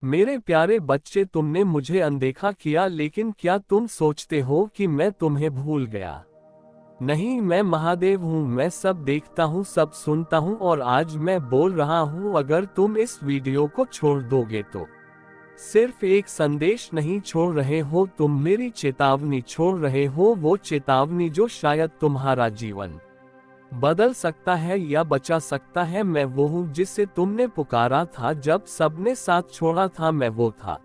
मेरे प्यारे बच्चे, तुमने मुझे अनदेखा किया, लेकिन क्या तुम सोचते हो कि मैं तुम्हें भूल गया? नहीं, मैं महादेव हूँ। मैं सब देखता हूँ, सब सुनता हूँ, और आज मैं बोल रहा हूँ। अगर तुम इस वीडियो को छोड़ दोगे तो सिर्फ एक संदेश नहीं छोड़ रहे हो, तुम मेरी चेतावनी छोड़ रहे हो। वो चेतावनी जो शायद तुम्हारा जीवन बदल सकता है या बचा सकता है। मैं वो हूँ जिसे तुमने पुकारा था जब सबने साथ छोड़ा था। मैं वो था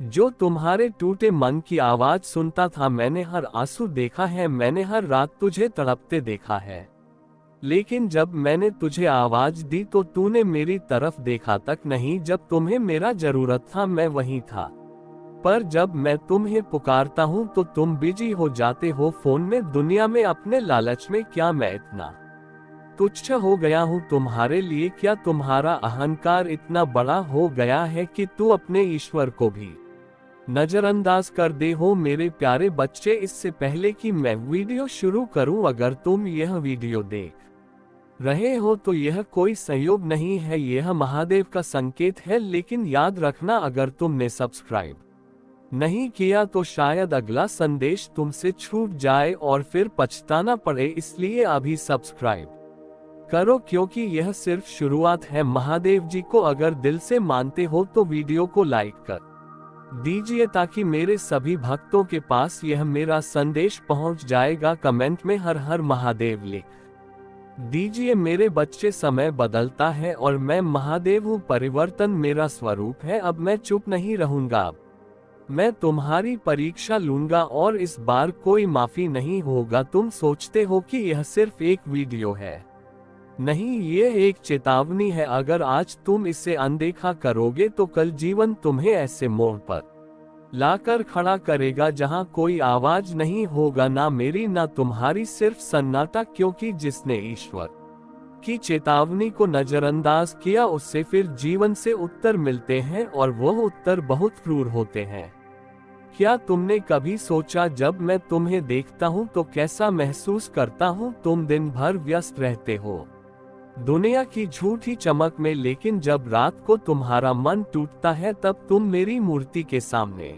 जो तुम्हारे टूटे मन की आवाज सुनता था। मैंने हर आंसू देखा है, मैंने हर रात तुझे तड़पते देखा है। लेकिन जब मैंने तुझे आवाज दी तो तूने मेरी तरफ देखा तक नहीं। जब तुम्हें मेरा जरूरत था मैं वहीं था, पर जब मैं तुम्हें पुकारता हूँ तो तुम बिजी हो जाते हो फोन में, दुनिया में, अपने लालच में। क्या मैं इतना तुच्छ हो गया हूँ तुम्हारे लिए? क्या तुम्हारा अहंकार इतना बड़ा हो गया है कि तू अपने ईश्वर को भी नजरअंदाज कर दे हो? मेरे प्यारे बच्चे, इससे पहले कि मैं वीडियो शुरू करूं, अगर तुम यह वीडियो देख रहे हो तो यह कोई संयोग नहीं है, यह महादेव का संकेत है। लेकिन याद रखना, अगर तुमने सब्सक्राइब नहीं किया तो शायद अगला संदेश तुमसे छूट जाए और फिर पछताना पड़े। इसलिए अभी सब्सक्राइब करो, क्योंकि यह सिर्फ शुरुआत है। महादेव जी को अगर दिल से मानते हो तो वीडियो को लाइक कर दीजिए, ताकि मेरे सभी भक्तों के पास यह मेरा संदेश पहुंच जाएगा। कमेंट में हर हर महादेव लिख दीजिए। मेरे बच्चे, समय बदलता है और मैं महादेव हूँ। परिवर्तन मेरा स्वरूप है। अब मैं चुप नहीं रहूंगा। अब मैं तुम्हारी परीक्षा लूंगा और इस बार कोई माफी नहीं होगा। तुम सोचते हो कि यह सिर्फ एक वीडियो है? नहीं, ये एक चेतावनी है। अगर आज तुम इसे अनदेखा करोगे तो कल जीवन तुम्हें ऐसे मोड़ पर लाकर खड़ा करेगा जहां कोई आवाज नहीं होगा, ना मेरी ना तुम्हारी, सिर्फ सन्नाटा। क्योंकि जिसने ईश्वर की चेतावनी को नजरअंदाज किया उससे फिर जीवन से उत्तर मिलते हैं, और वह उत्तर बहुत क्रूर होते हैं। क्या तुमने कभी सोचा, जब मैं तुम्हें देखता हूँ तो कैसा महसूस करता हूँ? तुम दिन भर व्यस्त रहते हो दुनिया की झूठी चमक में, लेकिन जब रात को तुम्हारा मन टूटता है तब तुम मेरी मूर्ति के सामने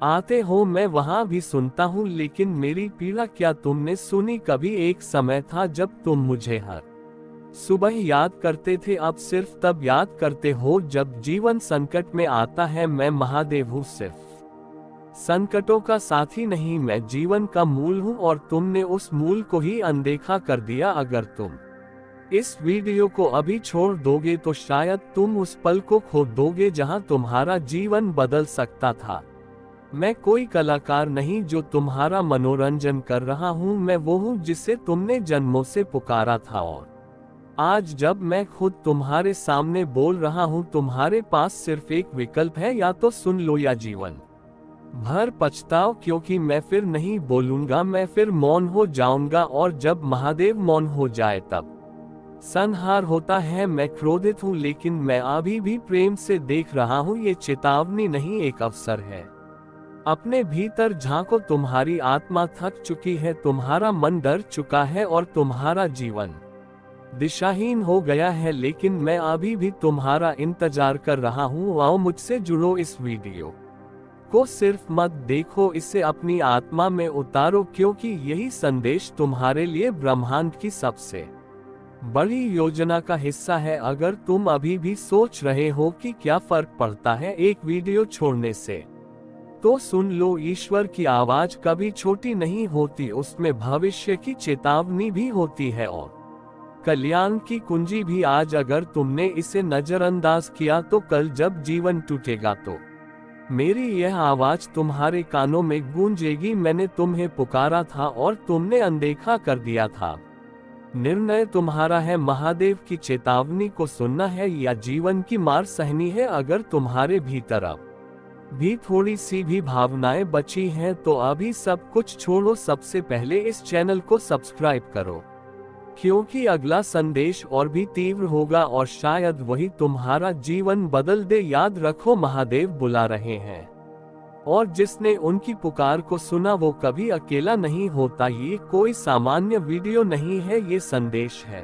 आते हो। मैं वहां भी सुनता हूँ, लेकिन मेरी पीड़ा क्या तुमने सुनी कभी? एक समय था जब तुम मुझे हर सुबह याद करते थे, अब सिर्फ तब याद करते हो जब जीवन संकट में आता है। मैं महादेव हूँ, सिर्फ संकटों का साथी नहीं, मैं जीवन का मूल हूँ, और तुमने उस मूल को ही अनदेखा कर दिया। अगर तुम इस वीडियो को अभी छोड़ दोगे तो शायद तुम उस पल को खो दोगे जहां तुम्हारा जीवन बदल सकता था। मैं कोई कलाकार नहीं जो तुम्हारा मनोरंजन कर रहा हूं, मैं वो हूं जिसे तुमने जन्मों से पुकारा था। और आज जब मैं खुद तुम्हारे सामने बोल रहा हूं, तुम्हारे पास सिर्फ एक विकल्प है, या तो सुन लो या जीवन भर पछताओ। क्योंकि मैं फिर नहीं बोलूंगा, मैं फिर मौन हो जाऊंगा, और जब महादेव मौन हो जाए तब संहार होता है। मैं क्रोधित हूँ, लेकिन मैं अभी भी प्रेम से देख रहा हूँ। ये चेतावनी नहीं, एक अवसर है। अपने भीतर झांको, तुम्हारी आत्मा थक चुकी है, तुम्हारा मन डर चुका है, और तुम्हारा जीवन दिशाहीन हो गया है। लेकिन मैं अभी भी तुम्हारा इंतजार कर रहा हूँ। आओ मुझसे जुड़ो, इस वीडियो को सिर्फ मत देखो, इसे अपनी आत्मा में उतारो, क्योंकि यही संदेश तुम्हारे लिए ब्रह्मांड की सबसे बड़ी योजना का हिस्सा है। अगर तुम अभी भी सोच रहे हो कि क्या फर्क पड़ता है एक वीडियो छोड़ने से, तो सुन लो, ईश्वर की आवाज कभी छोटी नहीं होती, उसमें भविष्य की चेतावनी भी होती है और कल्याण की कुंजी भी। आज अगर तुमने इसे नजरअंदाज किया तो कल जब जीवन टूटेगा तो मेरी यह आवाज तुम्हारे कानों में गूंजेगी। मैंने तुम्हें पुकारा था और तुमने अनदेखा कर दिया था। निर्णय तुम्हारा है, महादेव की चेतावनी को सुनना है या जीवन की मार सहनी है। अगर तुम्हारे भीतर अब भी थोड़ी सी भी भावनाएं बची हैं तो अभी सब कुछ छोड़ो। सबसे पहले इस चैनल को सब्सक्राइब करो, क्योंकि अगला संदेश और भी तीव्र होगा और शायद वही तुम्हारा जीवन बदल दे। याद रखो, महादेव बुला रहे हैं, और जिसने उनकी पुकार को सुना वो कभी अकेला नहीं होता। ये कोई सामान्य वीडियो नहीं है, ये संदेश है।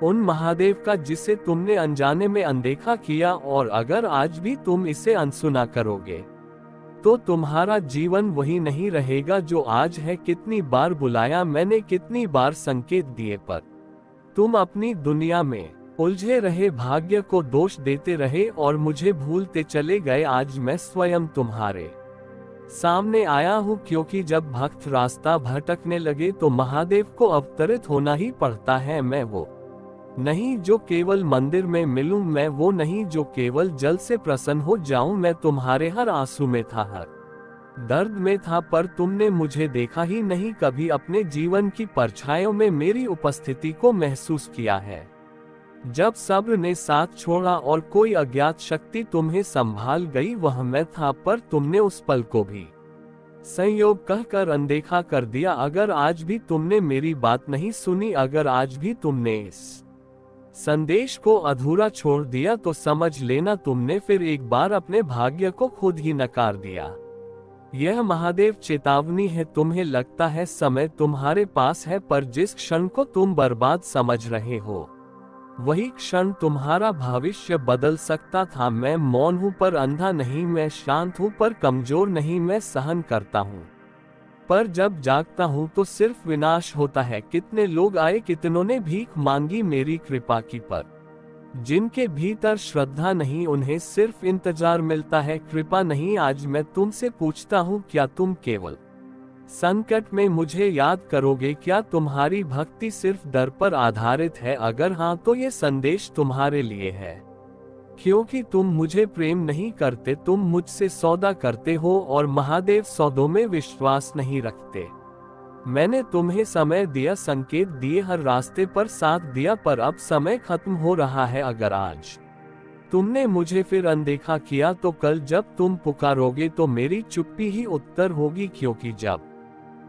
उन महादेव का जिसे तुमने अनजाने में अनदेखा किया, और अगर आज भी तुम इसे अनसुना करोगे तो तुम्हारा जीवन वही नहीं रहेगा जो आज है। कितनी बार बुलाया मैंने, कितनी बार संकेत दिए, पर तुम अपनी दुनिया में उलझे रहे, भाग्य को दोष देते रहे और मुझे भूलते चले गए। आज मैं स्वयं तुम्हारे सामने आया हूँ, क्योंकि जब भक्त रास्ता भटकने लगे तो महादेव को अवतरित होना ही पड़ता है। मैं वो नहीं जो केवल मंदिर में मिलूं, मैं वो नहीं जो केवल जल से प्रसन्न हो जाऊं। मैं तुम्हारे हर आंसू में था, हर दर्द में था, पर तुमने मुझे देखा ही नहीं। कभी अपने जीवन की परछाइयों में मेरी उपस्थिति को महसूस किया है। जब सब्र ने साथ छोड़ा और कोई अज्ञात शक्ति तुम्हें संभाल गई, वह मैं था, पर तुमने उस पल को भी संयोग कहकर अनदेखा कर दिया। अगर आज भी तुमने मेरी बात नहीं सुनी, अगर आज भी तुमने इस संदेश को अधूरा छोड़ दिया, तो समझ लेना तुमने फिर एक बार अपने भाग्य को खुद ही नकार दिया। यह महादेव चेतावनी है। तुम्हें लगता है समय तुम्हारे पास है, पर जिस क्षण को तुम बर्बाद समझ रहे हो वही क्षण तुम्हारा भविष्य बदल सकता था। मैं मौन हूं पर अंधा नहीं, मैं शांत हूं पर कमजोर नहीं, मैं सहन करता हूं पर जब जागता हूं तो सिर्फ विनाश होता है। कितने लोग आए, कितनों ने भीख मांगी मेरी कृपा की, पर जिनके भीतर श्रद्धा नहीं उन्हें सिर्फ इंतजार मिलता है, कृपा नहीं। आज मैं तुमसे पूछता हूं, क्या तुम केवल संकट में मुझे याद करोगे? क्या तुम्हारी भक्ति सिर्फ डर पर आधारित है? अगर हाँ, तो ये संदेश तुम्हारे लिए है, क्योंकि तुम मुझे प्रेम नहीं करते, तुम मुझसे सौदा करते हो और महादेव सौदों में विश्वास नहीं रखते। मैंने तुम्हें समय दिया, संकेत दिए, हर रास्ते पर साथ दिया, पर अब समय खत्म हो रहा है। अगर आज तुमने मुझे फिर अनदेखा किया, तो कल जब तुम पुकारोगे तो मेरी चुप्पी ही उत्तर होगी, क्योंकि जब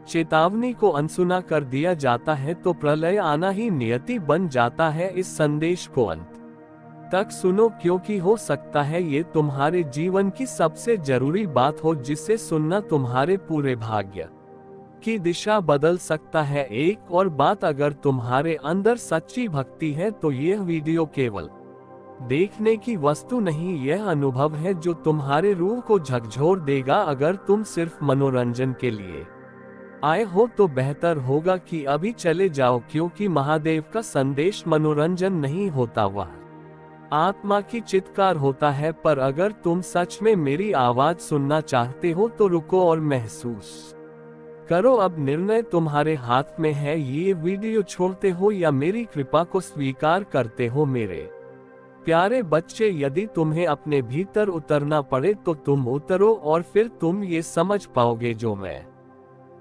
चेतावनी को अनसुना कर दिया जाता है तो प्रलय आना ही नियति बन जाता है। इस संदेश को अंत तक सुनो, क्योंकि हो सकता है ये तुम्हारे जीवन की सबसे जरूरी बात हो, जिसे सुनना तुम्हारे पूरे भाग्य की दिशा बदल सकता है। एक और बात, अगर तुम्हारे अंदर सच्ची भक्ति है तो यह वीडियो केवल देखने की वस्तु नहीं, यह अनुभव है जो तुम्हारे रूह को झकझोर देगा। अगर तुम सिर्फ मनोरंजन के लिए आए हो तो बेहतर होगा कि अभी चले जाओ, क्योंकि महादेव का संदेश मनोरंजन नहीं होता, वह आत्मा की चित्कार होता है। पर अगर तुम सच में मेरी आवाज सुनना चाहते हो तो रुको और महसूस करो। अब निर्णय तुम्हारे हाथ में है, ये वीडियो छोड़ते हो या मेरी कृपा को स्वीकार करते हो। मेरे प्यारे बच्चे, यदि तुम्हें अपने भीतर उतरना पड़े तो तुम उतरो, और फिर तुम ये समझ पाओगे जो मैं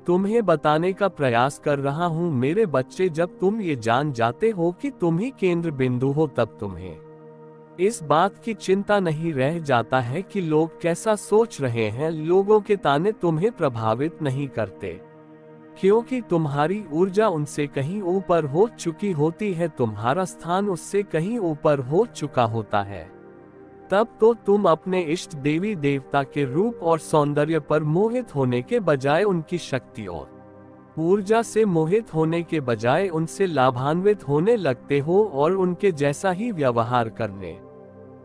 तुम्हें बताने का प्रयास कर रहा हूँ। मेरे बच्चे, जब तुम ये जान जाते हो कि तुम ही केंद्र बिंदु हो, तब तुम्हें इस बात की चिंता नहीं रह जाता है कि लोग कैसा सोच रहे हैं। लोगों के ताने तुम्हें प्रभावित नहीं करते, क्योंकि तुम्हारी ऊर्जा उनसे कहीं ऊपर हो चुकी होती है, तुम्हारा स्थान उससे कहीं ऊपर हो चुका होता है। तब तो तुम अपने इष्ट देवी देवता के रूप और सौंदर्य पर मोहित होने के बजाय उनकी शक्ति और ऊर्जा से मोहित होने के बजाय उनसे लाभान्वित होने लगते हो और उनके जैसा ही व्यवहार करने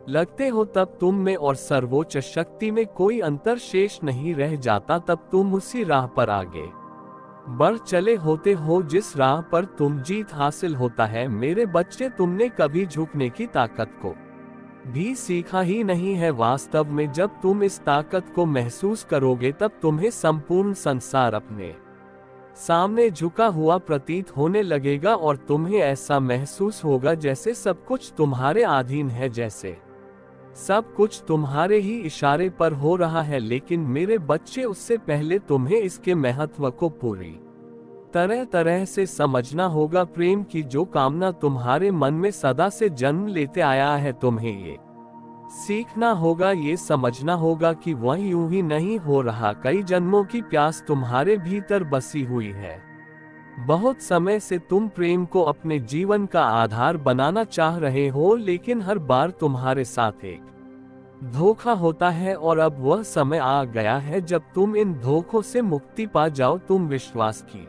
लगते हो। तब तुम में और सर्वोच्च शक्ति में कोई अंतर शेष नहीं रह जाता। तब तुम उसी राह पर आगे बढ़ चले होते हो जिस राह पर तुम जीत हासिल होता है। मेरे बच्चे, तुमने कभी झुकने की ताकत को भी सीखा ही नहीं है। वास्तव में जब तुम इस ताकत को महसूस करोगे, तब तुम्हें संपूर्ण संसार अपने सामने झुका हुआ प्रतीत होने लगेगा, और तुम्हें ऐसा महसूस होगा जैसे सब कुछ तुम्हारे अधीन है, जैसे सब कुछ तुम्हारे ही इशारे पर हो रहा है। लेकिन मेरे बच्चे, उससे पहले तुम्हें इसके महत्व को पूरी तरह तरह से समझना होगा। प्रेम की जो कामना तुम्हारे मन में सदा से जन्म लेते आया है, तुम्हें ये सीखना होगा, ये समझना होगा कि वह यूं ही नहीं हो रहा। कई जन्मों की प्यास तुम्हारे भीतर बसी हुई है। बहुत समय से तुम प्रेम को अपने जीवन का आधार बनाना चाह रहे हो, लेकिन हर बार तुम्हारे साथ एक धोखा होता है, और अब वह समय आ गया है जब तुम इन धोखों से मुक्ति पा जाओ। तुम विश्वास की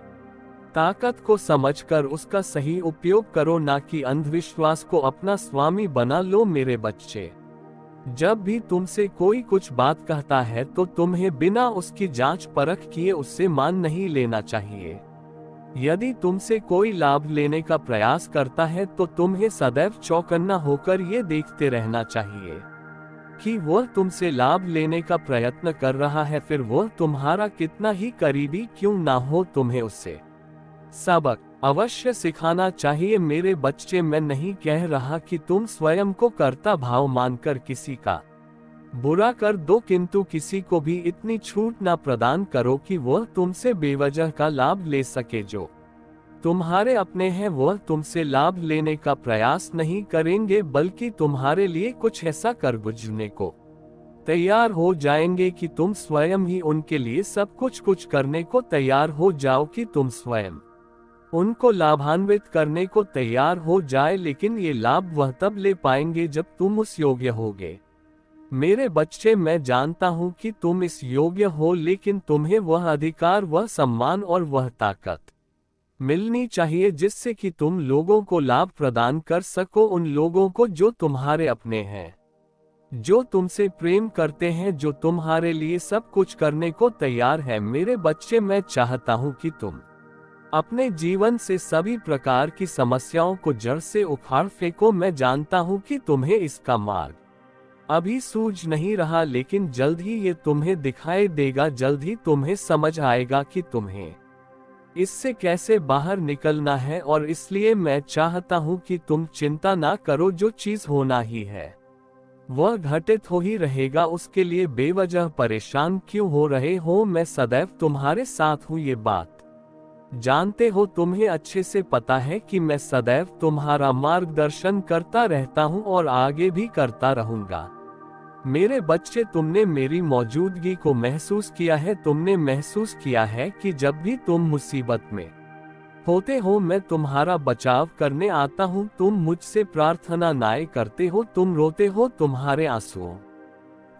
ताकत को समझकर उसका सही उपयोग करो, ना कि अंधविश्वास को अपना स्वामी बना लो। मेरे बच्चे, जब भी तुमसे कोई कुछ बात कहता है तो तुम्हें बिना उसकी जांच परख किए उससे मान नहीं लेना चाहिए। यदि तुमसे कोई लाभ लेने का प्रयास करता है तो तुम्हें सदैव चौकन्ना होकर ये देखते रहना चाहिए कि वह तुमसे लाभ लेने का प्रयत्न कर रहा है, फिर वह तुम्हारा कितना ही करीबी क्यों ना हो। तुम्हें उससे सबक अवश्य सिखाना चाहिए। मेरे बच्चे, मैं नहीं कह रहा कि तुम स्वयं को कर्ता भाव मानकर किसी का बुरा कर दो, किंतु किसी को भी इतनी छूट ना प्रदान करो कि वह तुमसे बेवजह का लाभ ले सके। जो तुम्हारे अपने हैं वह तुमसे लाभ लेने का प्रयास नहीं करेंगे, बल्कि तुम्हारे लिए कुछ ऐसा कर गुजरने को तैयार हो जाएंगे कि तुम स्वयं ही उनके लिए सब कुछ करने को तैयार हो जाओ कि तुम स्वयं उनको लाभान्वित करने को तैयार हो जाए। लेकिन ये लाभ वह तब ले पाएंगे जब तुम उस योग्य होगे। मेरे बच्चे, मैं जानता हूं कि तुम इस योग्य हो, लेकिन तुम्हें वह अधिकार, वह सम्मान और वह ताकत मिलनी चाहिए जिससे कि तुम लोगों को लाभ प्रदान कर सको, उन लोगों को जो तुम्हारे अपने हैं, जो तुमसे प्रेम करते हैं, जो तुम्हारे लिए सब कुछ करने को तैयार है। मेरे बच्चे, मैं चाहता हूं कि तुम अपने जीवन से सभी प्रकार की समस्याओं को जड़ से उखाड़ फेंको। मैं जानता हूं कि तुम्हें इसका मार्ग अभी सूझ नहीं रहा, लेकिन जल्द ही ये तुम्हें दिखाई देगा, जल्द ही तुम्हें समझ आएगा कि तुम्हें इससे कैसे बाहर निकलना है। और इसलिए मैं चाहता हूं कि तुम चिंता ना करो, जो चीज होना ही है वह घटित हो ही रहेगा, उसके लिए बेवजह परेशान क्यों हो रहे हो। मैं सदैव तुम्हारे साथ हूं, ये बात जानते हो। तुम्हें अच्छे से पता है कि मैं सदैव तुम्हारा मार्गदर्शन करता रहता हूं और आगे भी करता रहूंगा। मेरे बच्चे, तुमने मेरी मौजूदगी को महसूस किया है। तुमने महसूस किया है कि जब भी तुम मुसीबत में होते हो मैं तुम्हारा बचाव करने आता हूँ। तुम मुझसे प्रार्थना नाए करते हो, तुम रोते हो, तुम्हारे आंसुओं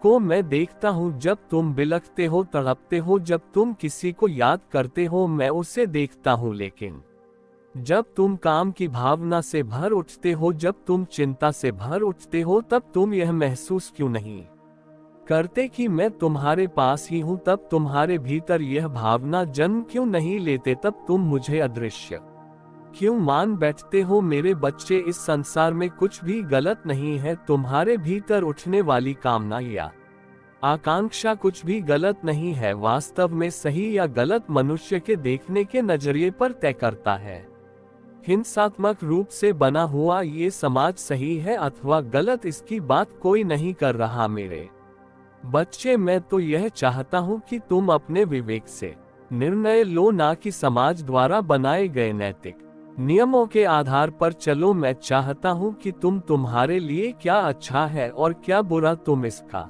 को मैं देखता हूँ। जब तुम बिलखते हो, तड़पते हो, जब तुम किसी को याद करते हो मैं उसे देखता हूँ। लेकिन जब तुम काम की भावना से भर उठते हो, जब तुम चिंता से भर उठते हो, तब तुम यह महसूस क्यों नहीं करते कि मैं तुम्हारे पास ही हूँ। तब तुम्हारे भीतर यह भावना जन्म क्यों नहीं लेते, तब तुम मुझे अदृश्य क्यों मान बैठते हो। मेरे बच्चे, इस संसार में कुछ भी गलत नहीं है। तुम्हारे भीतर उठने वाली कामना या आकांक्षा कुछ भी गलत नहीं है। वास्तव में सही या गलत मनुष्य के देखने के नजरिए पर तय करता है। हिंसात्मक रूप से बना हुआ ये समाज सही है अथवा गलत, इसकी बात कोई नहीं कर रहा। मेरे बच्चे, मैं तो यह चाहता हूँ कि तुम अपने विवेक से निर्णय लो, ना कि समाज द्वारा बनाए गए नैतिक नियमों के आधार पर चलो। मैं चाहता हूँ कि तुम तुम्हारे लिए क्या अच्छा है और क्या बुरा, तुम इसका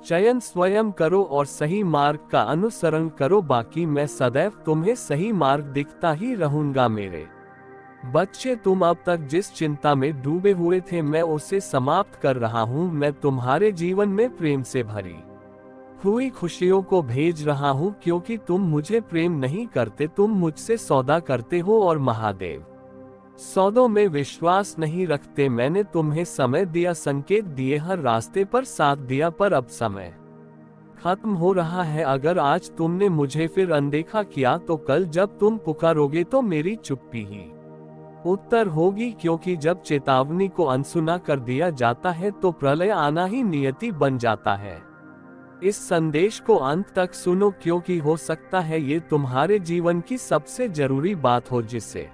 चयन स्वयं करो और सही मार्ग का अनुसरण करो। बाकी मैं सदैव तुम्हें सही मार्ग दिखता ही रहूंगा। मेरे बच्चे, तुम अब तक जिस चिंता में डूबे हुए थे मैं उसे समाप्त कर रहा हूँ। मैं तुम्हारे जीवन में प्रेम से भरी हुई खुशियों को भेज रहा हूँ, क्योंकि तुम मुझे प्रेम नहीं करते, तुम मुझसे सौदा करते हो और महादेव सौदों में विश्वास नहीं रखते। मैंने तुम्हें समय दिया, संकेत दिए, हर रास्ते पर साथ दिया, पर अब समय खत्म हो रहा है। अगर आज तुमने मुझे फिर अनदेखा किया तो कल जब तुम पुकारोगे तो मेरी चुप्पी ही उत्तर होगी, क्योंकि जब चेतावनी को अनसुना कर दिया जाता है तो प्रलय आना ही नियति बन जाता है। इस संदेश को अंत तक सुनो, क्योंकि हो सकता है ये तुम्हारे जीवन की सबसे जरूरी बात हो, जिसे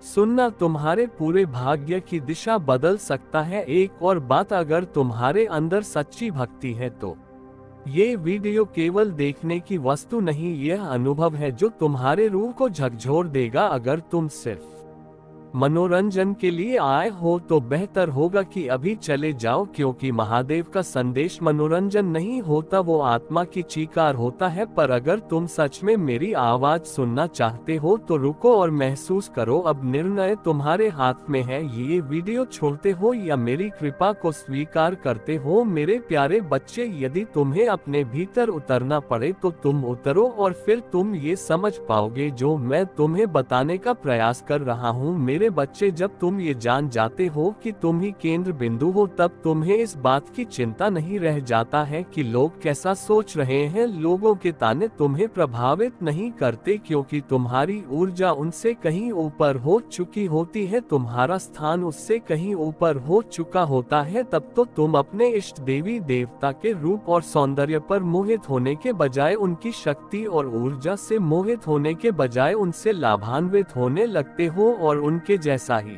सुनना तुम्हारे पूरे भाग्य की दिशा बदल सकता है। एक और बात, अगर तुम्हारे अंदर सच्ची भक्ति है तो ये वीडियो केवल देखने की वस्तु नहीं, यह अनुभव है जो तुम्हारे रूह को झकझोर देगा। अगर तुम सिर्फ मनोरंजन के लिए आए हो तो बेहतर होगा कि अभी चले जाओ, क्योंकि महादेव का संदेश मनोरंजन नहीं होता, वो आत्मा की चीकार होता है। पर अगर तुम सच में मेरी आवाज सुनना चाहते हो तो रुको और महसूस करो, अब निर्णय तुम्हारे हाथ में है। ये वीडियो छोड़ते हो या मेरी कृपा को स्वीकार करते हो। मेरे प्यारे बच्चे, यदि तुम्हें अपने भीतर उतरना पड़े तो तुम उतरो और फिर तुम ये समझ पाओगे जो मैं तुम्हें बताने का प्रयास कर रहा हूँ। मेरे बच्चे, जब तुम ये जान जाते हो कि तुम ही केंद्र बिंदु हो, तब तुम्हें इस बात की चिंता नहीं रह जाता है कि लोग कैसा सोच रहे हैं। लोगों के ताने तुम्हें प्रभावित नहीं करते, क्योंकि तुम्हारी ऊर्जा उनसे कहीं ऊपर हो चुकी होती है, तुम्हारा स्थान उससे कहीं ऊपर हो चुका होता है। तब तो तुम अपने इष्ट देवी देवता के रूप और सौंदर्य पर मोहित होने के बजाय उनकी शक्ति और ऊर्जा से मोहित होने के बजाय उनसे लाभान्वित होने लगते हो और उनके जैसा ही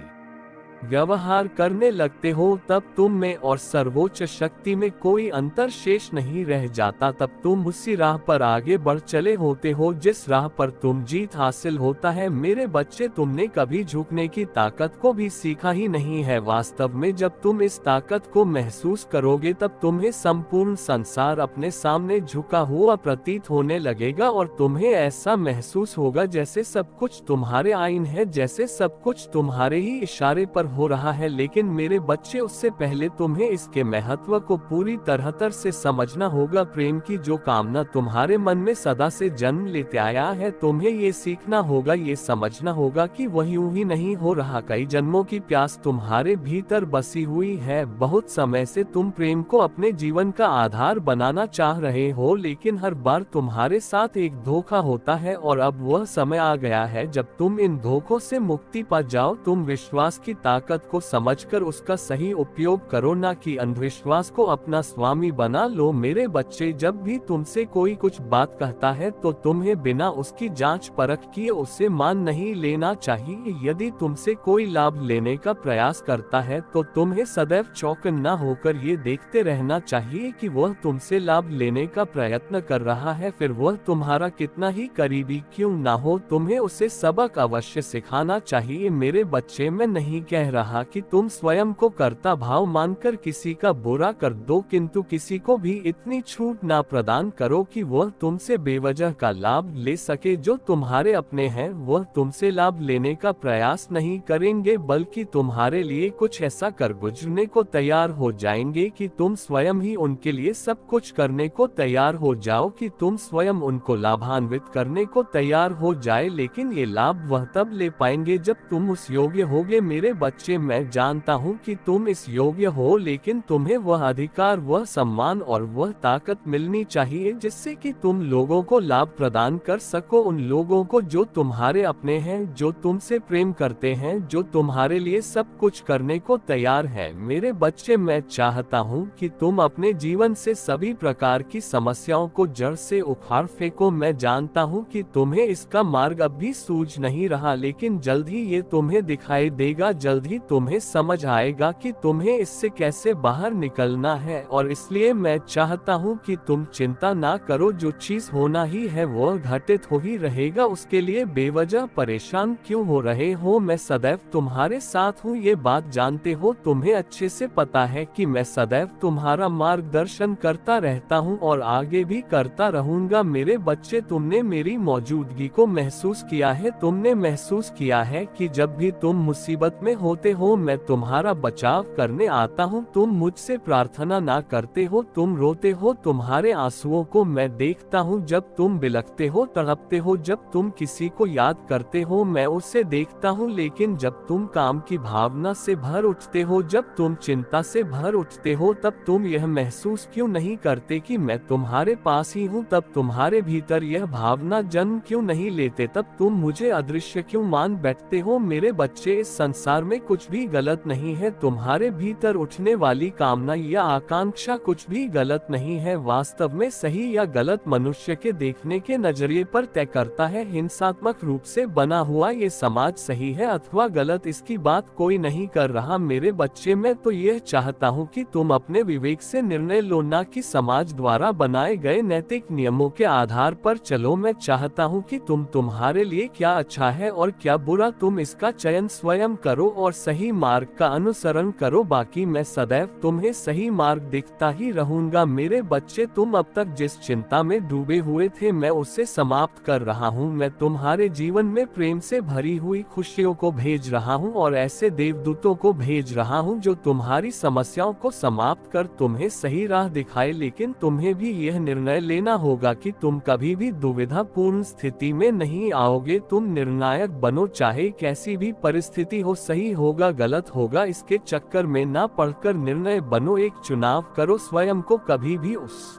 व्यवहार करने लगते हो। तब तुम में और सर्वोच्च शक्ति में कोई अंतर शेष नहीं रह जाता। तब तुम उसी राह पर आगे बढ़ चले होते हो जिस राह पर तुम जीत हासिल होता है। मेरे बच्चे, तुमने कभी झुकने की ताकत को भी सीखा ही नहीं है। वास्तव में जब तुम इस ताकत को महसूस करोगे तब तुम्हें संपूर्ण संसार अपने सामने झुका हुआ प्रतीत होने लगेगा और तुम्हें ऐसा महसूस होगा जैसे सब कुछ तुम्हारे आइन है, जैसे सब कुछ तुम्हारे ही इशारे पर हो रहा है। लेकिन मेरे बच्चे, उससे पहले तुम्हें इसके महत्व को पूरी तरह से समझना होगा। प्रेम की जो कामना तुम्हारे मन में सदा से जन्म लेते आया है, तुम्हें ये सीखना होगा, ये समझना होगा कि वह यूं ही नहीं हो रहा। कई जन्मों की प्यास तुम्हारे भीतर बसी हुई है। बहुत समय से तुम प्रेम को अपने जीवन का आधार बनाना चाह रहे हो, लेकिन हर बार तुम्हारे साथ एक धोखा होता है और अब वह समय आ गया है जब तुम इन धोखों से मुक्ति पा जाओ। तुम विश्वास की ताकत को समझकर उसका सही उपयोग करो, ना कि अंधविश्वास को अपना स्वामी बना लो। मेरे बच्चे, जब भी तुमसे कोई कुछ बात कहता है तो तुम्हें बिना उसकी जांच परख किए उसे मान नहीं लेना चाहिए। यदि तुमसे कोई लाभ लेने का प्रयास करता है तो तुम्हें सदैव चौकन्ना होकर ये देखते रहना चाहिए कि वह तुमसे लाभ लेने का प्रयत्न कर रहा है, फिर वह तुम्हारा कितना ही करीबी क्यों ना हो। तुम्हें उसे सबक अवश्य सिखाना चाहिए। मेरे बच्चे, मैं नहीं कह रहा कि तुम स्वयं को कर्ता भाव मानकर किसी का बुरा कर दो, किंतु किसी को भी इतनी छूट ना प्रदान करो कि वह तुमसे बेवजह का लाभ ले सके। जो तुम्हारे अपने हैं वह तुमसे लाभ लेने का प्रयास नहीं करेंगे, बल्कि तुम्हारे लिए कुछ ऐसा कर गुजरने को तैयार हो जाएंगे कि तुम स्वयं ही उनके लिए सब कुछ करने को तैयार हो जाओ, कि तुम स्वयं उनको लाभान्वित करने को तैयार हो जाए। लेकिन ये लाभ वह तब ले पाएंगे जब तुम उस योग्य होगे। मेरे बच्चे, मैं जानता हूँ कि तुम इस योग्य हो, लेकिन तुम्हें वह अधिकार, वह सम्मान और वह ताकत मिलनी चाहिए जिससे कि तुम लोगों को लाभ प्रदान कर सको। उन लोगों को जो तुम्हारे अपने हैं, जो तुमसे प्रेम करते हैं, जो तुम्हारे लिए सब कुछ करने को तैयार है। मेरे बच्चे, मैं चाहता हूँ कि तुम अपने जीवन से सभी प्रकार की समस्याओं को जड़ से उखाड़ फेंको। मैं जानता हूँ कि तुम्हें इसका मार्ग अब भी सूझ नहीं रहा, लेकिन जल्द ही ये तुम्हें दिखाई देगा। जल्द ही तुम्हें समझ आएगा कि तुम्हें इससे कैसे बाहर निकलना है। और इसलिए मैं चाहता हूँ कि तुम चिंता ना करो। जो चीज होना ही है वह घटित हो ही रहेगा, उसके लिए बेवजह परेशान क्यों हो रहे हो। मैं सदैव तुम्हारे साथ हूँ, ये बात जानते हो। तुम्हें अच्छे से पता है कि मैं सदैव तुम्हारा मार्गदर्शन करता रहता हूँ और आगे भी करता रहूंगा। मेरे बच्चे, तुमने मेरी मौजूदगी को महसूस किया है। तुमने महसूस किया है कि जब भी तुम मुसीबत में होते हो मैं तुम्हारा बचाव करने आता हूँ। तुम मुझसे प्रार्थना ना करते हो, तुम रोते हो, तुम्हारे आंसुओं को मैं देखता हूँ। जब तुम बिलखते हो, तड़पते हो, जब तुम किसी को याद करते हो मैं उसे देखता हूँ। लेकिन जब तुम काम की भावना से भर उठते हो, जब तुम चिंता से भर उठते हो, तब तुम यह महसूस क्यों नहीं करते कि मैं तुम्हारे पास ही हूँ। तब तुम्हारे भीतर यह भावना जन्म क्यों नहीं लेते, तब तुम मुझे अदृश्य क्यों मान बैठते हो। मेरे बच्चे, इस संसार में कुछ भी गलत नहीं है, तुम्हारे भीतर उठने वाली कामना या आकांक्षा कुछ भी गलत नहीं है। वास्तव में सही या गलत मनुष्य के देखने के नजरिए पर तय करता है। हिंसात्मक रूप से बना हुआ ये समाज सही है अथवा गलत, इसकी बात कोई नहीं कर रहा। मेरे बच्चे, मैं तो यह चाहता हूँ कि तुम अपने विवेक से निर्णय लो, ना कि समाज द्वारा बनाए गए नैतिक नियमों के आधार पर चलो। मैं चाहता हूँ कि तुम्हारे लिए क्या अच्छा है और क्या बुरा, तुम इसका चयन स्वयं करो और सही मार्ग का अनुसरण करो। बाकी मैं सदैव तुम्हें सही मार्ग दिखता ही रहूंगा। मेरे बच्चे, तुम अब तक जिस चिंता में डूबे हुए थे, मैं उसे समाप्त कर रहा हूँ। मैं तुम्हारे जीवन में प्रेम से भरी हुई खुशियों को भेज रहा हूँ और ऐसे देवदूतों को भेज रहा हूँ जो तुम्हारी समस्याओं को समाप्त कर तुम्हें सही राह दिखाए। लेकिन तुम्हें भी यह निर्णय लेना होगा कि तुम कभी भी दुविधापूर्ण स्थिति में नहीं आओगे। तुम निर्णायक बनो, चाहे कैसी भी परिस्थिति हो। सही होगा गलत होगा इसके चक्कर में ना पड़कर निर्णय बनो, एक चुनाव करो। स्वयं को कभी भी उस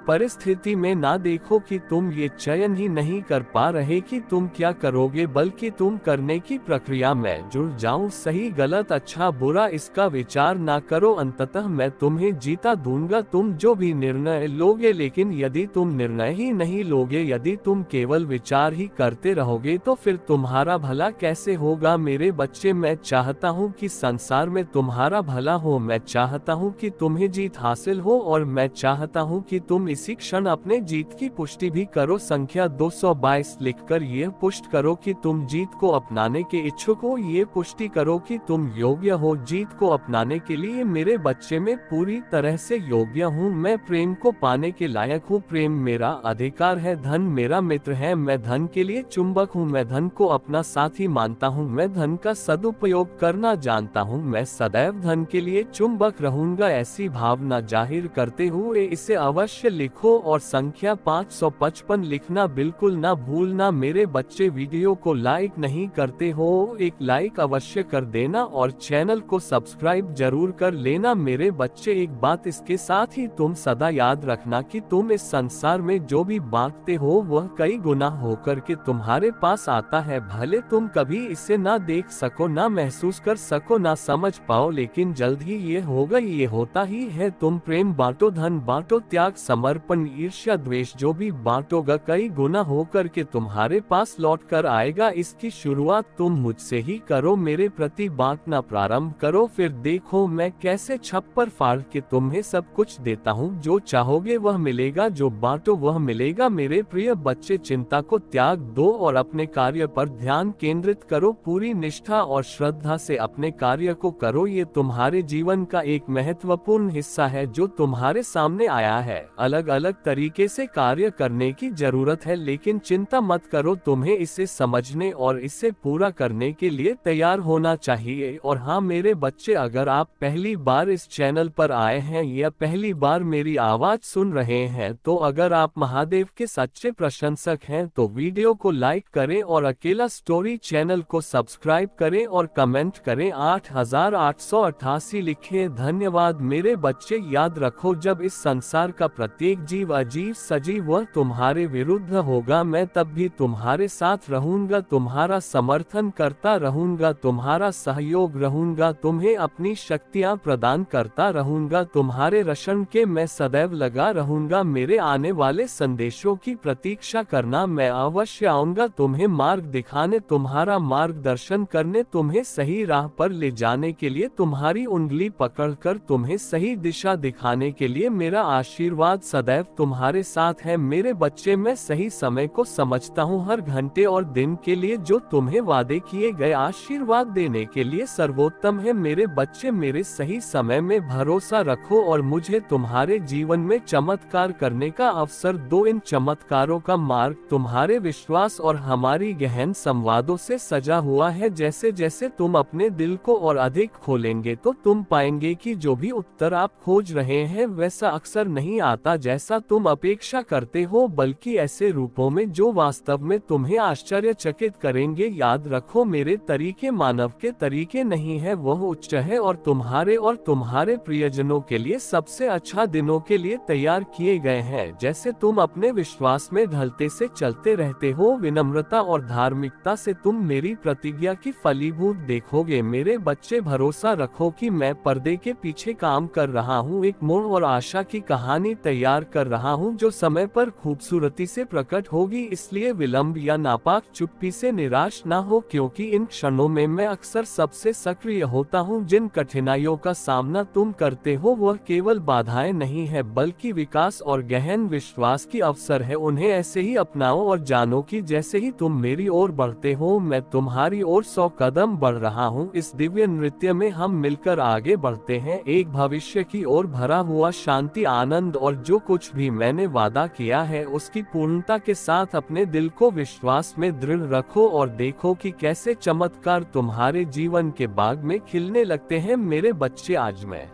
परिस्थिति में ना देखो कि तुम ये चयन ही नहीं कर पा रहे कि तुम क्या करोगे, बल्कि तुम करने की प्रक्रिया में जुड़ जाओ। सही गलत अच्छा बुरा इसका विचार ना करो, अंततः मैं तुम्हें जीता दूंगा तुम जो भी निर्णय लोगे। लेकिन यदि तुम निर्णय ही नहीं लोगे, यदि तुम केवल विचार ही करते रहोगे, तो फिर तुम्हारा भला कैसे होगा। मेरे बच्चे, मैं चाहता हूँ कि संसार में तुम्हारा भला हो। मैं चाहता हूँ कि तुम्हें जीत हासिल हो और मैं चाहता हूँ कि तुम इसी क्षण अपने जीत की पुष्टि भी करो। संख्या 222 लिखकर यह पुष्ट करो कि तुम जीत को अपनाने के इच्छुक हो। ये पुष्टि करो कि तुम योग्य हो जीत को अपनाने के लिए। मेरे बच्चे, में पूरी तरह से योग्य हूँ। मैं प्रेम को पाने के लायक हूँ। प्रेम मेरा अधिकार है, धन मेरा मित्र है। मैं धन के लिए चुंबक हूँ। मैं धन को अपना साथी मानता हूँ। मैं धन का सदुपयोग करना जानता हूँ। मैं सदैव धन के लिए चुंबक रहूंगा। ऐसी भावना जाहिर करते हुए इसे अवश्य लिखो और संख्या 555 लिखना बिल्कुल ना भूलना। मेरे बच्चे, वीडियो को लाइक नहीं करते हो, एक लाइक अवश्य कर देना और चैनल को सब्सक्राइब जरूर कर लेना। मेरे बच्चे, एक बात इसके साथ ही तुम सदा याद रखना कि तुम इस संसार में जो भी बांटते हो वह कई गुना होकर के तुम्हारे पास आता है। भले तुम कभी इसे ना देख सको, ना महसूस कर सको, ना समझ पाओ, लेकिन जल्द ही ये होगा, ये होता ही है। तुम प्रेम बांटो, धन बांटो, त्याग समर्पण ईर्ष्या द्वेष जो भी बांटोगा कई गुना होकर के तुम्हारे पास लौट कर आएगा। इसकी शुरुआत तुम मुझसे ही करो। मेरे प्रति बांटना प्रारंभ करो, फिर देखो मैं कैसे छप्पर फाड़ के तुम्हें सब कुछ देता हूँ। जो चाहोगे वह मिलेगा, जो बांटो वह मिलेगा। मेरे प्रिय बच्चे, चिंता को त्याग दो और अपने कार्य पर ध्यान केंद्रित करो। पूरी निष्ठा और श्रद्धा से अपने कार्य को करो। ये तुम्हारे जीवन का एक महत्वपूर्ण हिस्सा है जो तुम्हारे सामने आया है। अलग अलग तरीके से कार्य करने की जरूरत है, लेकिन चिंता मत करो, तुम्हें इसे समझने और इसे पूरा करने के लिए तैयार होना चाहिए। और हाँ मेरे बच्चे, अगर आप पहली बार इस चैनल पर आए हैं या पहली बार मेरी आवाज सुन रहे हैं, तो अगर आप महादेव के सच्चे प्रशंसक हैं तो वीडियो को लाइक करें और अकेला स्टोरी चैनल को सब्सक्राइब करें और कमेंट करें 8888 लिखें। धन्यवाद मेरे बच्चे। याद रखो, जब इस संसार का प्रत्येक जीव अजीब सजीव वह तुम्हारे विरुद्ध होगा, मैं तब भी तुम्हारे साथ रहूंगा, तुम्हारा समर्थन करता रहूंगा, तुम्हारा सहयोग रहूंगा, तुम्हें अपनी शक्तियां प्रदान करता रहूंगा, तुम्हारे रक्षण के मैं सदैव लगा रहूंगा। मेरे आने वाले संदेशों की प्रतीक्षा करना, मैं अवश्य आऊंगा तुम्हें मार्ग दिखाने, तुम्हारा मार्गदर्शन करने, तुम्हें सही राह पर ले जाने के लिए, तुम्हारी उंगली पकड़कर तुम्हें सही दिशा दिखाने के लिए। मेरा आशीर्वाद सदैव तुम्हारे साथ है मेरे बच्चे। मैं सही समय को समझता हूँ, हर घंटे और दिन के लिए जो तुम्हें वादे किए गए आशीर्वाद देने के लिए सर्वोत्तम है मेरे बच्चे। मेरे सही समय में भरोसा रखो और मुझे तुम्हारे जीवन में चमत्कार करने का अवसर दो। इन चमत्कारों का मार्ग तुम्हारे विश्वास और हमारी गहन संवादों से सजा हुआ है। जैसे जैसे तुम अपने दिल को और अधिक खोलेंगे तो तुम पाएंगे कि जो भी उत्तर आप खोज रहे हैं वैसा अक्सर नहीं आता जैसा तुम अपेक्षा करते हो, बल्कि ऐसे रूपों में जो वास्तव में तुम्हें आश्चर्यचकित करेंगे। याद रखो, मेरे तरीके मानव के तरीके नहीं है, वह उच्च है और तुम्हारे प्रियजनों के लिए सबसे अच्छा दिनों के लिए तैयार किए गए हैं। जैसे तुम अपने विश्वास में ढलते से चलते रहते हो, विनम्रता और धार्मिकता से तुम मेरी प्रतिज्ञा की फलीभूत देखोगे। मेरे बच्चे, भरोसा रखो कि मैं पर्दे के पीछे काम कर रहा हूँ, एक मोड़ और आशा की कहानी तैयार कर रहा हूँ जो समय पर खूबसूरती से प्रकट होगी। इसलिए विलंब या नापाक चुप्पी से निराश ना हो, क्योंकि इन क्षणों में मैं अक्सर सबसे सक्रिय होता हूँ। जिन कठिनाइयों का सामना तुम करते हो वह केवल बाधाएं नहीं है, बल्कि विकास और गहन विश्वास की अवसर है। उन्हें ऐसे ही अपनाओ और जानो कि जैसे ही तुम मेरी ओर बढ़ते हो, मैं तुम्हारी ओर 100 कदम बढ़ रहा हूँ। इस दिव्य नृत्य में हम मिलकर आगे बढ़ते हैं, एक भविष्य की ओर भरा हुआ शांति, आनंद और जो कुछ भी मैंने वादा किया है उसकी पूर्णता के साथ। अपने दिल को विश्वास में दृढ़ रखो और देखो कि कैसे चमत्कार तुम्हारे जीवन के बाग में खिलने लगते हैं। मेरे बच्चे, आज मैं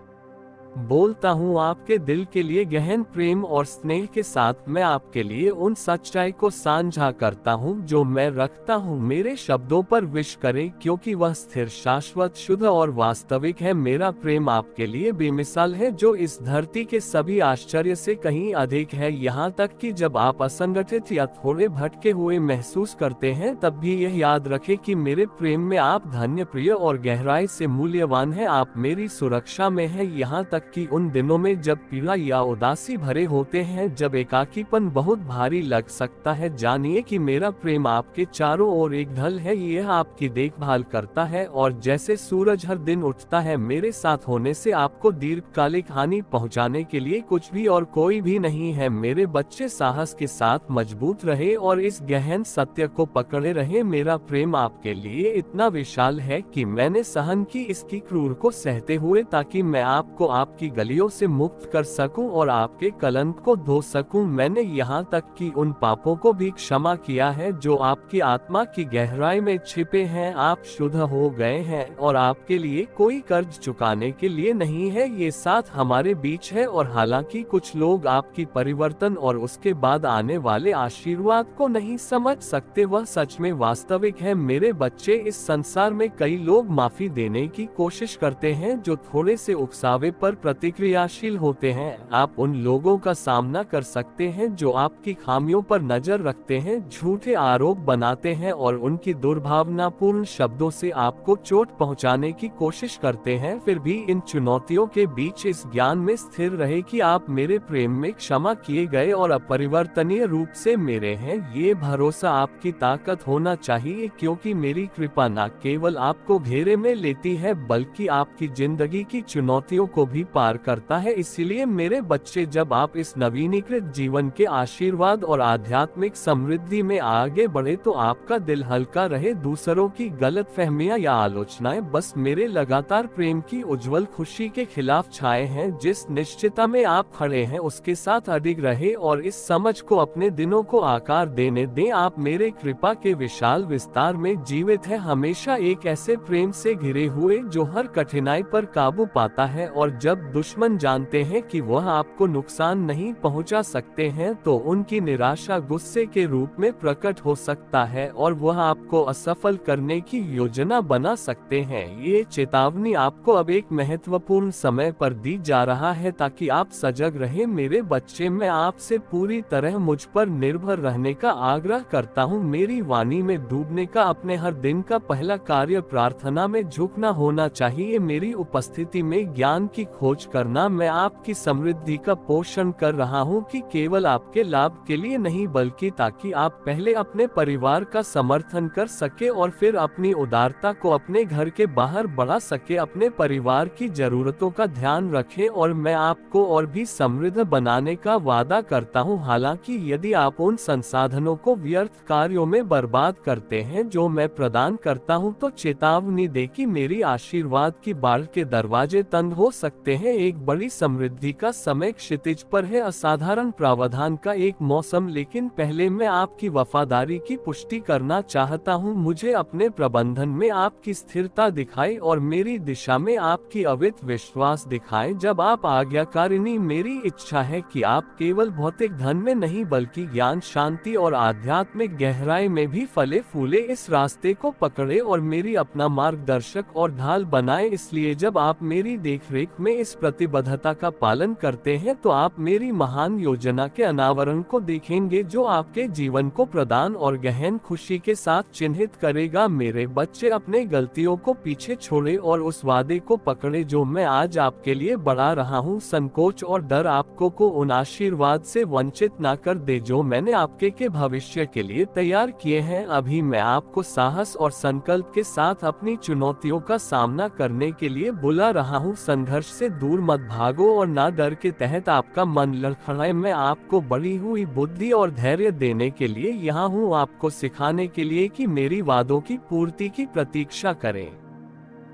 बोलता हूँ आपके दिल के लिए गहन प्रेम और स्नेह के साथ। मैं आपके लिए उन सच्चाई को साझा करता हूँ जो मैं रखता हूँ। मेरे शब्दों पर विश्वास करें, क्योंकि वह स्थिर, शाश्वत, शुद्ध और वास्तविक है। मेरा प्रेम आपके लिए बेमिसाल है, जो इस धरती के सभी आश्चर्य से कहीं अधिक है। यहाँ तक कि जब आप असंगठित या थोड़े भटके हुए महसूस करते हैं, तब भी यह याद रखें कि मेरे प्रेम में आप धन्य, प्रिय और गहराई से मूल्यवान है। आप मेरी सुरक्षा में है, यहाँ तक कि उन दिनों में जब पीड़ा या उदासी भरे होते हैं, जब एकाकीपन बहुत भारी लग सकता है। जानिए कि मेरा प्रेम आपके चारों ओर एक ढल है, यह आपकी देखभाल करता है और जैसे सूरज हर दिन उठता है। मेरे साथ होने से आपको दीर्घकालिक हानि पहुंचाने के लिए कुछ भी और कोई भी नहीं है। मेरे बच्चे, साहस के साथ मजबूत रहे और इस गहन सत्य को पकड़े रहे। मेरा प्रेम आपके लिए इतना विशाल है कि मैंने सहन की इसकी क्रूर को सहते हुए, ताकि मैं आपको आपकी गलियों से मुक्त कर सकूं और आपके कलंक को धो सकूं। मैंने यहाँ तक कि उन पापों को भी क्षमा किया है जो आपकी आत्मा की गहराई में छिपे हैं। आप शुद्ध हो गए हैं और आपके लिए कोई कर्ज चुकाने के लिए नहीं है। ये साथ हमारे बीच है और हालांकि कुछ लोग आपकी परिवर्तन और उसके बाद आने वाले आशीर्वाद को नहीं समझ सकते, वह सच में वास्तविक है। मेरे बच्चे, इस संसार में कई लोग माफी देने की कोशिश करते हैं जो थोड़े से उकसावे पर प्रतिक्रियाशील होते हैं। आप उन लोगों का सामना कर सकते हैं जो आपकी खामियों पर नजर रखते हैं, झूठे आरोप बनाते हैं और उनकी दुर्भावनापूर्ण शब्दों से आपको चोट पहुंचाने की कोशिश करते हैं। फिर भी इन चुनौतियों के बीच इस ज्ञान में स्थिर रहे कि आप मेरे प्रेम में क्षमा किए गए और अपरिवर्तनीय रूप से मेरे हैं। ये भरोसा आपकी ताकत होना चाहिए, क्योंकि मेरी कृपा न केवल आपको घेरे में लेती है, बल्कि आपकी जिंदगी की चुनौतियों को भी पार करता है। इसीलिए मेरे बच्चे, जब आप इस नवीनीकृत जीवन के आशीर्वाद और आध्यात्मिक समृद्धि में आगे बढ़े, तो आपका दिल हल्का रहे। दूसरों की गलतफहमियां या आलोचनाएं बस मेरे लगातार प्रेम की उज्जवल खुशी के खिलाफ छाए हैं। जिस निश्चितता में आप खड़े हैं उसके साथ अडिग रहे और इस समझ को अपने दिनों को आकार देने दें, आप मेरे कृपा के विशाल विस्तार में जीवित है, हमेशा एक ऐसे प्रेम से घिरे हुए जो हर कठिनाई पर काबू पाता है। और जब दुश्मन जानते हैं कि वह आपको नुकसान नहीं पहुंचा सकते हैं, तो उनकी निराशा गुस्से के रूप में प्रकट हो सकता है और वह आपको असफल करने की योजना बना सकते हैं। ये चेतावनी आपको अब एक महत्वपूर्ण समय पर दी जा रहा है, ताकि आप सजग रहें। मेरे बच्चे, मैं आपसे पूरी तरह मुझ पर निर्भर रहने का आग्रह करता हूँ। मेरी वाणी में डूबने का अपने हर दिन का पहला कार्य प्रार्थना में झुकना होना चाहिए। मेरी उपस्थिति में ज्ञान की खोज करना। मैं आपकी समृद्धि का पोषण कर रहा हूँ कि केवल आपके लाभ के लिए नहीं, बल्कि ताकि आप पहले अपने परिवार का समर्थन कर सके और फिर अपनी उदारता को अपने घर के बाहर बढ़ा सके। अपने परिवार की जरूरतों का ध्यान रखें और मैं आपको और भी समृद्ध बनाने का वादा करता हूँ। हालांकि यदि आप उन संसाधनों को व्यर्थ कार्यों में बर्बाद करते हैं जो मैं प्रदान करता हूँ, तो चेतावनी दे कि मेरी आशीर्वाद की बाढ़ के दरवाजे तंग हो सकते हैं, एक बड़ी समृद्धि का समय क्षितिज पर है, असाधारण प्रावधान का एक मौसम। लेकिन पहले मैं आपकी वफादारी की पुष्टि करना चाहता हूं। मुझे अपने प्रबंधन में आपकी स्थिरता दिखाई और मेरी दिशा में आपकी अवित विश्वास दिखाएं। जब आप आज्ञाकारिणी, मेरी इच्छा है कि आप केवल भौतिक धन में नहीं बल्कि ज्ञान, शांति और आध्यात्मिक गहराई में भी फले फूले इस रास्ते को पकड़े और मेरी अपना मार्गदर्शक और ढाल बनाए। इसलिए जब आप मेरी देखरेख में इस प्रतिबद्धता का पालन करते हैं तो आप मेरी महान योजना के अनावरण को देखेंगे, जो आपके जीवन को प्रदान और गहन खुशी के साथ चिन्हित करेगा। मेरे बच्चे, अपने गलतियों को पीछे छोड़े और उस वादे को पकड़े जो मैं आज आपके लिए बढ़ा रहा हूँ। संकोच और डर आपको को उन आशीर्वाद से वंचित ना कर दे जो मैंने आपके के भविष्य के लिए तैयार किए हैं। अभी मैं आपको साहस और संकल्प के साथ अपनी चुनौतियों का सामना करने के लिए बुला रहा हूँ। संघर्ष से दूर मत भागो और ना डर के तहत आपका मन लड़खड़ाए। मैं आपको बढ़ी हुई बुद्धि और धैर्य देने के लिए यहाँ हूँ, आपको सिखाने के लिए कि मेरी वादों की पूर्ति की प्रतीक्षा करें,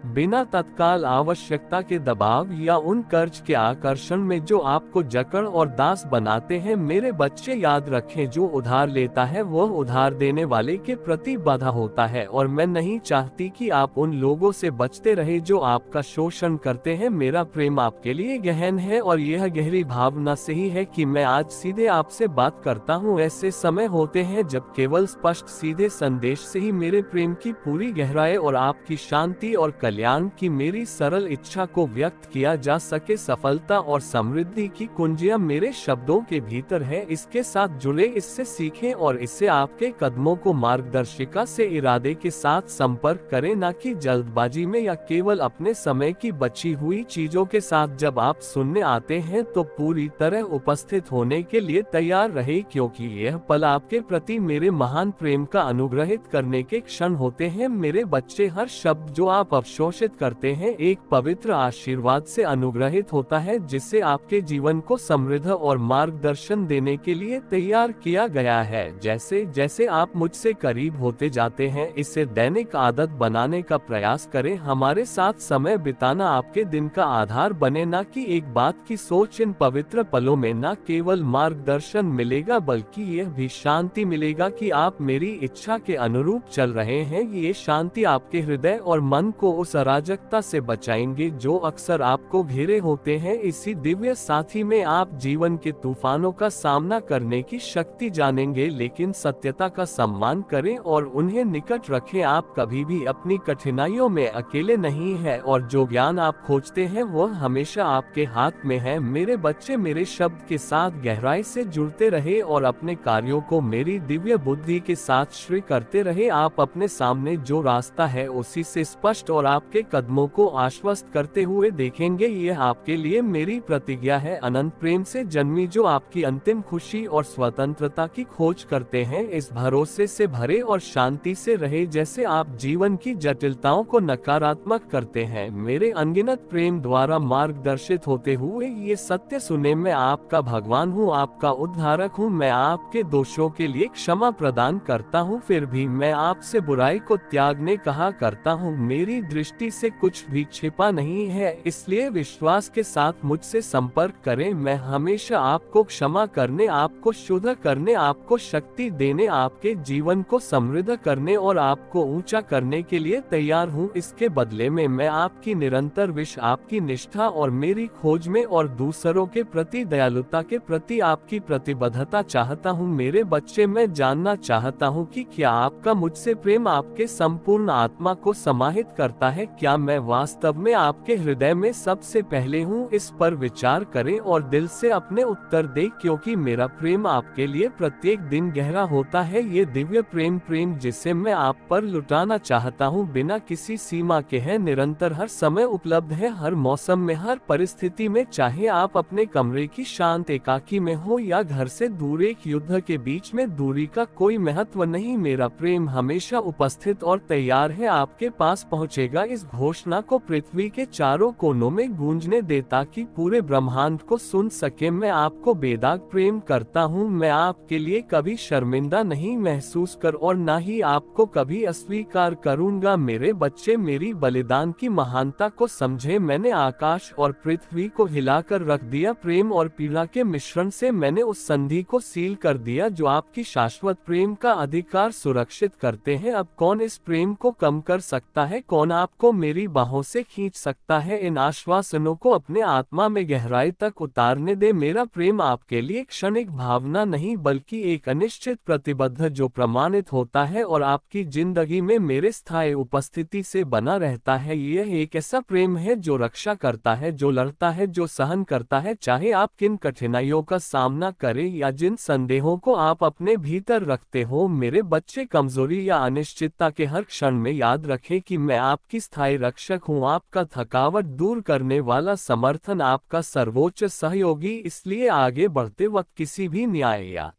बिना तत्काल आवश्यकता के दबाव या उन कर्ज के आकर्षण में जो आपको जकड़ और दास बनाते हैं। मेरे बच्चे, याद रखें, जो उधार लेता है वह उधार देने वाले के प्रति बाधा होता है, और मैं नहीं चाहती कि आप उन लोगों से बचते रहे जो आपका शोषण करते हैं। मेरा प्रेम आपके लिए गहन है और यह गहरी भावना से ही है कि मैं आज सीधे आपसे बात करता हूँ। ऐसे समय होते हैं जब केवल स्पष्ट सीधे संदेश से ही मेरे प्रेम की पूरी गहराई और आपकी शांति और कल्याण की मेरी सरल इच्छा को व्यक्त किया जा सके। सफलता और समृद्धि की कुंजियां मेरे शब्दों के भीतर है। इसके साथ जुड़े, इससे सीखें और इससे आपके कदमों को मार्गदर्शिका से इरादे के साथ संपर्क करें, न कि जल्दबाजी में या केवल अपने समय की बची हुई चीजों के साथ। जब आप सुनने आते हैं तो पूरी तरह उपस्थित होने के लिए तैयार रहे, क्योंकि यह पल आपके प्रति मेरे महान प्रेम का अनुग्रहित करने के क्षण होते हैं। मेरे बच्चे, हर शब्द जो आप अवशोषित करते हैं एक पवित्र आशीर्वाद से अनुग्रहित होता है, जिससे आपके जीवन को समृद्ध और मार्गदर्शन देने के लिए तैयार किया गया है। जैसे जैसे आप मुझसे करीब होते जाते हैं, इसे दैनिक आदत बनाने का प्रयास करें। हमारे साथ समय बिताना आपके दिन का आधार बने, न कि एक बात की सोच। इन पवित्र पलों में न केवल मार्गदर्शन मिलेगा बल्कि यह भी शांति मिलेगा कि आप मेरी इच्छा के अनुरूप चल रहे हैं। ये शांति आपके हृदय और मन को उस अराजकता से बचाएंगे जो अक्सर आपको घेरे होते हैं। इसी दिव्य साथी में आप जीवन के तूफानों का सामना करने की शक्ति जानेंगे, लेकिन सत्यता का सम्मान करें और उन्हें निकट रखें। आप कभी भी अपनी कठिनाइयों में अकेले नहीं हैं और जो ज्ञान आप खोजते हैं वह हमेशा आपके हाथ में है। मेरे बच्चे, मेरे शब्द के साथ गहराई से जुड़ते रहे और अपने कार्यों को मेरी दिव्य बुद्धि के साथ श्री करते रहे। आप अपने सामने जो रास्ता है उसी से स्पष्ट और आपके कदमों को आश्वस्त करते हुए देखेंगे। यह आपके लिए मेरी प्रतिज्ञा है, अनंत प्रेम से जन्मी, जो आपकी अंतिम खुशी और स्वतंत्रता की खोज करते हैं। इस भरोसे से भरे और शांति से रहे जैसे आप जीवन की जटिलताओं को नकारात्मक करते हैं। मेरे अनगिनत प्रेम द्वारा मार्गदर्शित होते हुए ये सत्य सुने, मैं आपका भगवान हूँ, आपका उद्धारक हूँ। मैं आपके दोषों के लिए क्षमा प्रदान करता हूँ, फिर भी मैं आपसे बुराई को त्यागने कहा करता हूँ। मेरी दृष्टि से कुछ भी छिपा नहीं है, इसलिए विश्वास के साथ मुझसे संपर्क करें। मैं हमेशा आपको क्षमा करने, आपको शुद्ध करने, आपको शक्ति देने, आपके जीवन को समृद्ध करने और आपको ऊंचा करने के लिए तैयार हूँ। इसके बदले में मैं आपकी निरंतर विश, आपकी निष्ठा और मेरी खोज में और दूसरों के प्रति दयालुता के प्रति आपकी प्रतिबद्धता चाहता हूँ। मेरे बच्चे, मैं जानना चाहता हूँ कि क्या आपका मुझसे प्रेम आपके संपूर्ण आत्मा को समाहित करता है। क्या मैं वास्तव में आपके हृदय में सबसे पहले हूँ? इस पर विचार करें और दिल से अपने उत्तर दें, क्योंकि मेरा प्रेम आपके लिए प्रत्येक दिन गहरा होता है। ये दिव्य प्रेम जिसे मैं आप पर लुटाना चाहता हूँ बिना किसी सीमा के है, निरंतर, हर समय उपलब्ध है, हर मौसम में, हर परिस्थिति में। चाहे आप अपने कमरे की शांत एकाकी में हो या घर से दूर एक युद्ध के बीच में, दूरी का कोई महत्व नहीं। मेरा प्रेम हमेशा उपस्थित और तैयार है, आपके पास पहुँचेगा। इस घोषणा को पृथ्वी के चारों कोनों में गूंजने दे ताकि पूरे ब्रह्मांड को सुन सके, मैं आपको बेदाग प्रेम करता हूँ। मैं आपके लिए कभी शर्मिंदा नहीं महसूस कर और ना ही आपको कभी अस्वीकार करूँगा। मेरे बच्चे, मेरी बलिदान की महानता को समझे। मैंने आकाश और पृथ्वी को हिलाकर रख दिया। प्रेम और पीड़ा के मिश्रण से मैंने उस संधि को सील कर दिया जो आपकी शाश्वत प्रेम का अधिकार सुरक्षित करते हैं। अब कौन इस प्रेम को कम कर सकता है? कौन आपको मेरी बाहों से खींच सकता है? इन आश्वासनों को अपने आत्मा में गहराई तक उतारने दे। मेरा प्रेम आपके लिए क्षणिक भावना नहीं बल्कि एक अनिश्चित प्रतिबद्ध जो प्रमाणित होता है और आपकी जिंदगी में मेरे स्थायी उपस्थिति से बना रहता है। यह एक ऐसा प्रेम है जो रक्षा करता है, जो लड़ता है, जो सहन करता है, चाहे आप किन कठिनाइयों का सामना करें या जिन संदेहों को आप अपने भीतर रखते हो। मेरे बच्चे, कमजोरी या अनिश्चितता के हर क्षण में याद रखें कि मैं आपकी स्थायी रक्षक हूँ, आपका थकावट दूर करने वाला समर्थन, आपका सर्वोच्च सहयोगी। इसलिए आगे बढ़ते वक्त किसी भी न्याय या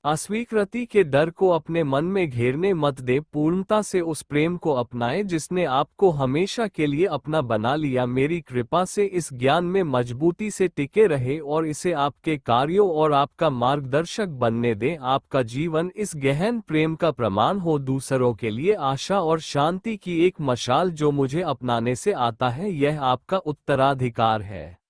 अस्वीकृति के डर को अपने मन में घेरने मत दे। पूर्णता से उस प्रेम को अपनाए जिसने आपको हमेशा के लिए अपना बना लिया। मेरी कृपा से इस ज्ञान में मजबूती से टिके रहे और इसे आपके कार्यों और आपका मार्गदर्शक बनने दें। आपका जीवन इस गहन प्रेम का प्रमाण हो, दूसरों के लिए आशा और शांति की एक मशाल जो मुझे अपनाने से आता है। यह आपका उत्तराधिकार है।